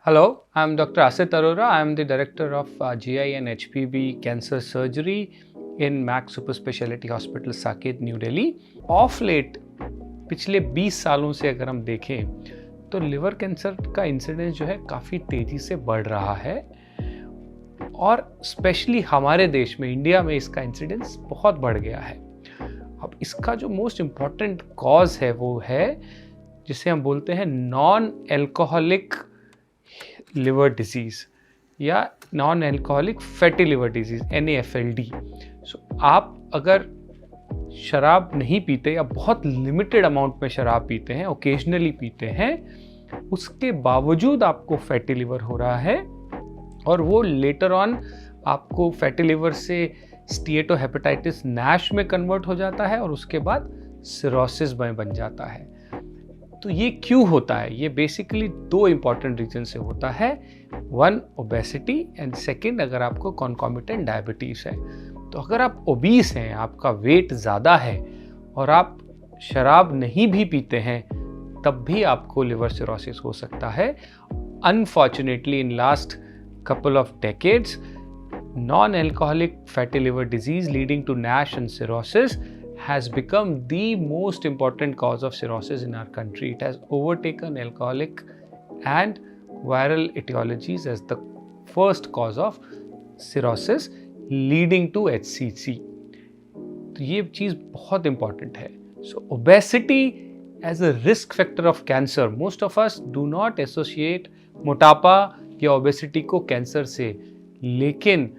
Hello, I'm Dr. Asit Arora. I'm the Director of GI and HPV Cancer Surgery in Max Super Speciality Hospital, Saket, New Delhi. Of late पिछले 20 सालों से अगर हम देखें तो liver cancer का incidence जो है काफ़ी तेज़ी से बढ़ रहा है और स्पेशली हमारे देश में, इंडिया में इसका इंसिडेंस बहुत बढ़ गया है। अब इसका जो मोस्ट इम्पॉर्टेंट कॉज है वो है जिसे हम बोलते हैं नॉन एल्कोहलिक लिवर डिजीज़ या non alcoholic fatty liver disease NAFLD। सो आप अगर शराब नहीं पीते या बहुत लिमिटेड अमाउंट में शराब पीते हैं, ओकेजनली पीते हैं, उसके बावजूद आपको फैटी लिवर हो रहा है और वो लेटर ऑन आपको फैटी लिवर से स्टीएटोहेपेटाइटिस नैश में कन्वर्ट हो जाता है और उसके बाद सिरोसिस में बन जाता है। तो ये क्यों होता है? ये बेसिकली दो इंपॉर्टेंट रीजन से होता है। वन, ओबेसिटी, एंड सेकंड, अगर आपको कॉन्कॉमिटेंट डायबिटीज है। तो अगर आप ओबीस हैं, आपका वेट ज़्यादा है और आप शराब नहीं भी पीते हैं, तब भी आपको लिवर सिरोसिस हो सकता है। Unfortunately in last couple of decades, non-alcoholic fatty liver disease leading to NASH and cirrhosis has become the most important cause of cirrhosis in our country. It has overtaken alcoholic and viral etiologies as the first cause of cirrhosis leading to HCC. तो ये चीज़ बहुत important है. So obesity as a risk factor of cancer. Most of us do not associate मोटापा या obesity को cancer से, लेकिन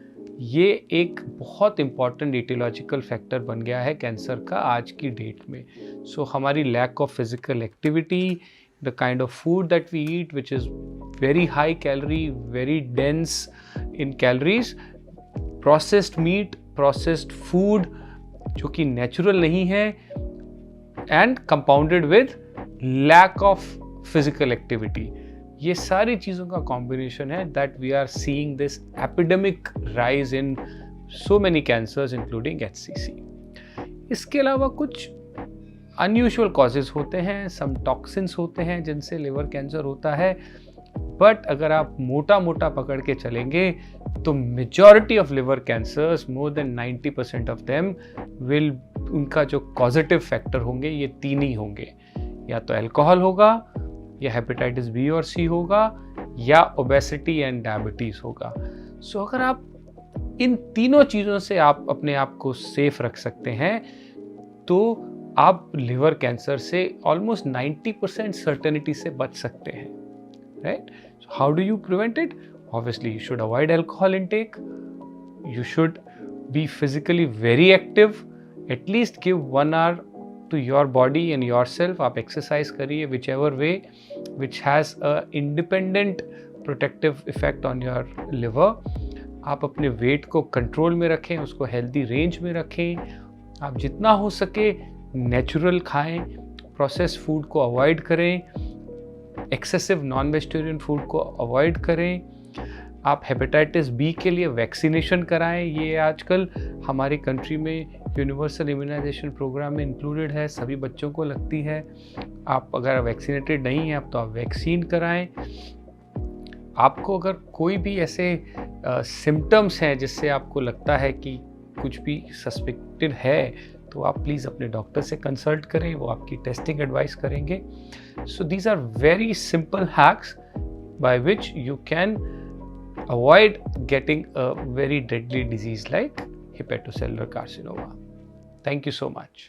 ये एक बहुत इम्पॉर्टेंट इटियोलॉजिकल फैक्टर बन गया है कैंसर का आज की डेट में। सो हमारी lack of physical activity, the kind of food that we eat which is very high calorie, very dense in calories, processed meat, processed food जो कि नेचुरल नहीं है, and compounded with lack of physical activity. ये सारी चीज़ों का combination है that we are seeing this epidemic rise in so many cancers including HCC। इसके अलावा कुछ अनयूजुअल कॉजेज होते हैं, सम टॉक्सिन्स होते हैं जिनसे लिवर कैंसर होता है, बट अगर आप मोटा मोटा पकड़ के चलेंगे तो majority of liver cancers, more than 90% of them will, उनका जो कॉजेटिव फैक्टर होंगे ये तीन ही होंगे, या तो अल्कोहल होगा, या हेपेटाइटिस B और C होगा, या ओबेसिटी एंड डायबिटीज़ होगा। सो अगर आप इन तीनों चीज़ों से आप अपने आप को सेफ रख सकते हैं तो आप लिवर कैंसर से ऑलमोस्ट 90% सर्टेनिटी से बच सकते हैं, right? So how do you prevent it? Obviously you should avoid alcohol intake, you should be physically very active, at least give 1 hour to your body and yourself. आप exercise करिए whichever way which has a independent protective effect on your liver. आप अपने wait को control में रखें, उसको healthy range में रखें, आप जितना हो सके नेचुरल खाएं, प्रोसेस फूड को अवॉइड करें, एक्सेसिव नॉन वेजिटेरियन फूड को अवॉइड करें, आप हेपेटाइटिस B के लिए वैक्सीनेशन कराएं। ये आजकल हमारी कंट्री में यूनिवर्सल इम्यूनाइजेशन प्रोग्राम में इंक्लूडेड है, सभी बच्चों को लगती है। आप अगर वैक्सीनेटेड नहीं हैं आप तो आप वैक्सीन कराएं। आपको अगर कोई भी ऐसे सिम्टम्स हैं जिससे आपको लगता है कि कुछ भी सस्पेक्टेड है तो आप प्लीज़ अपने डॉक्टर से कंसल्ट करें, वो आपकी टेस्टिंग एडवाइस करेंगे। So these are very simple hacks by which you can avoid getting a very deadly disease like hepatocellular carcinoma. Thank you so much.